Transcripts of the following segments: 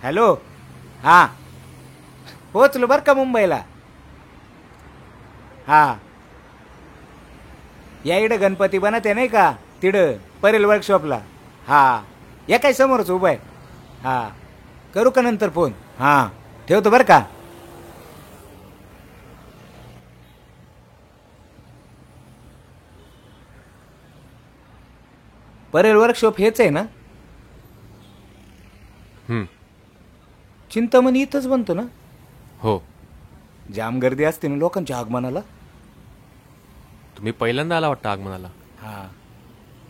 Hello. हां पोचलो बरं का मुंबईला. हां या इकडं गणपती बनत आहे नाही का तिकडं परेल वर्कशॉपला. हां या काय समोरच उभं आहे. हां करू का नंतर फोन. हां ठेवतो बरं का. परेल वर्कशॉप हेच आहे ना. चिंतामणी इथंच बनतो ना. हो. जाम गर्दी असते ना लोकांच्या आगमनाला. तुम्ही पहिल्यांदा आला वाटतं आगमनाला. हां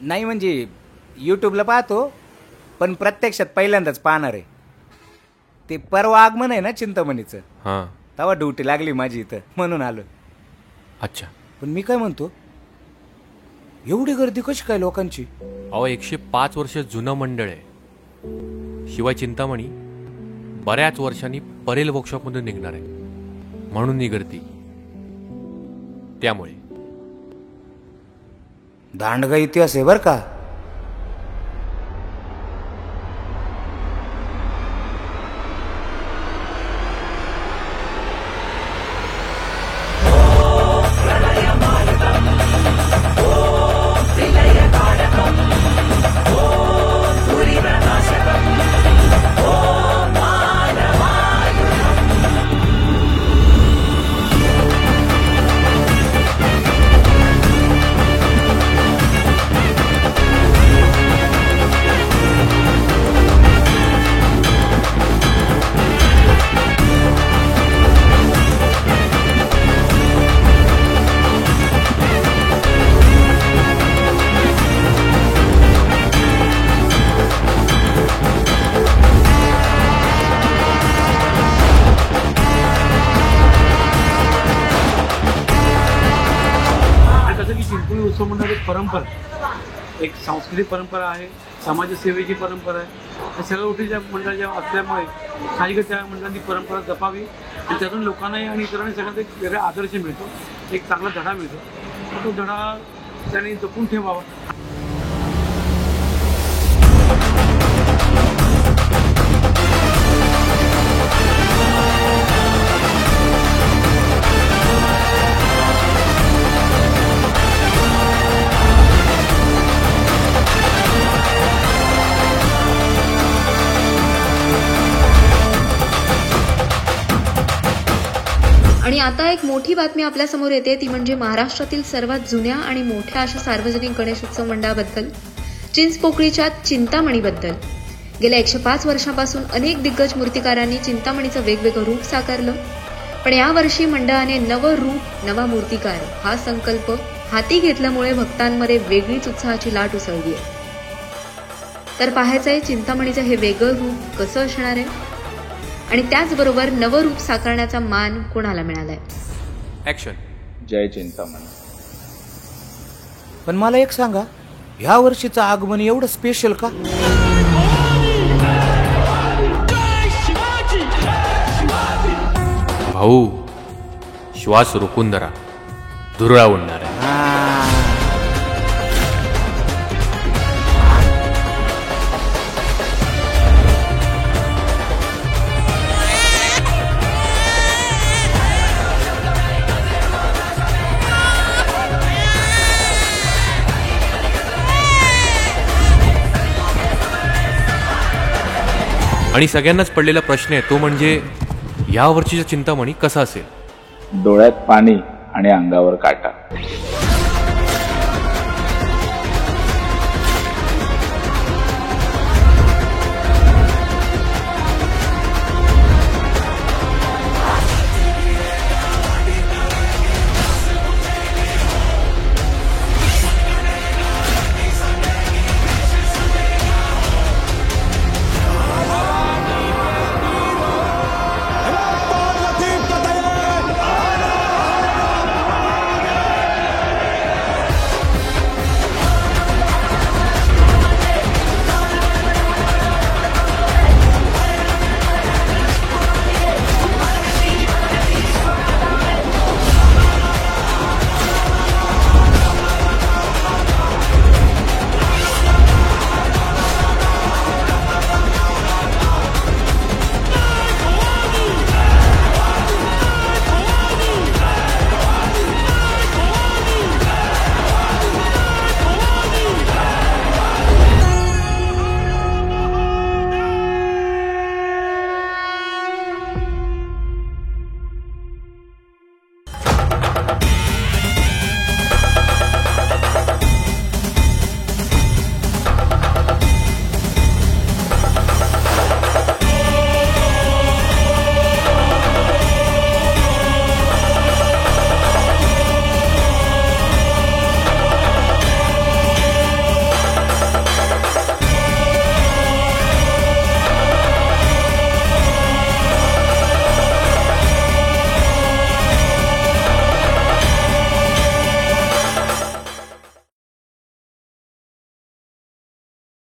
नाही म्हणजे यूट्यूबला पाहतो पण प्रत्यक्षात पहिल्यांदाच पाहणार आहे. ते परवा आगमन आहे ना चिंतामणीचं. हां तेव्हा ड्युटी लागली माझी इथं म्हणून आलो. अच्छा. पण मी काय म्हणतो एवढी गर्दी कशी काय लोकांची. अहो 105 वर्ष जुनं मंडळ आहे. शिवाय चिंतामणी बऱ्याच वर्षांनी परेल वर्कशॉपमधून निघणार आहे म्हणून ही गर्दी. त्यामुळे दांडगा इतिहास आहे बरं का. उत्सव मंडळ एक परंपरा, एक सांस्कृतिक परंपरा आहे, समाजसेवेची परंपरा आहे. या सगळ्या गोष्टीच्या मंडळाच्या असल्यामुळे साहजिकच त्या मंडळांनी परंपरा जपावी आणि त्यातून लोकांनाही आणि इतरांनी सगळ्यांना एक वेगळा आदर्श मिळतो, एक चांगला धडा मिळतो. तो धडा त्यांनी जपून ठेवावा. आणि आता एक मोठी बातमी आपल्यासमोर येते ती म्हणजे महाराष्ट्रातील सर्वात जुन्या आणि मोठ्या अशा सार्वजनिक गणेशोत्सव मंडळाबद्दल, चिंचपोकळीच्या चिंतामणीबद्दल. गेल्या 105 वर्षांपासून अनेक दिग्गज मूर्तिकारांनी चिंतामणीचं वेगवेगळं रूप साकारलं. पण यावर्षी मंडळाने नवं रूप नवा मूर्तिकार हा संकल्प हाती घेतल्यामुळे भक्तांमध्ये वेगळीच उत्साहाची लाट उसळली आहे. तर पाहायचंय चिंतामणीचं हे वेगळं रूप कसं असणार आहे आणि त्याचबरोबर नवं रूप साकारण्याचा मान कोणाला मिळालाय. ऍक्शन. जय चिंतामणी. पण मला एक सांगा, ह्या वर्षीचं आगमन एवढं स्पेशल का. भाऊ श्वास रोखून धरा, धुरळा उडणार आहे. आणि सगळ्यांनाच पडलेला प्रश्न आहे तो म्हणजे या वर्षीचा चिंतामणी कसा असेल. डोळ्यात पाणी आणि अंगावर काटा.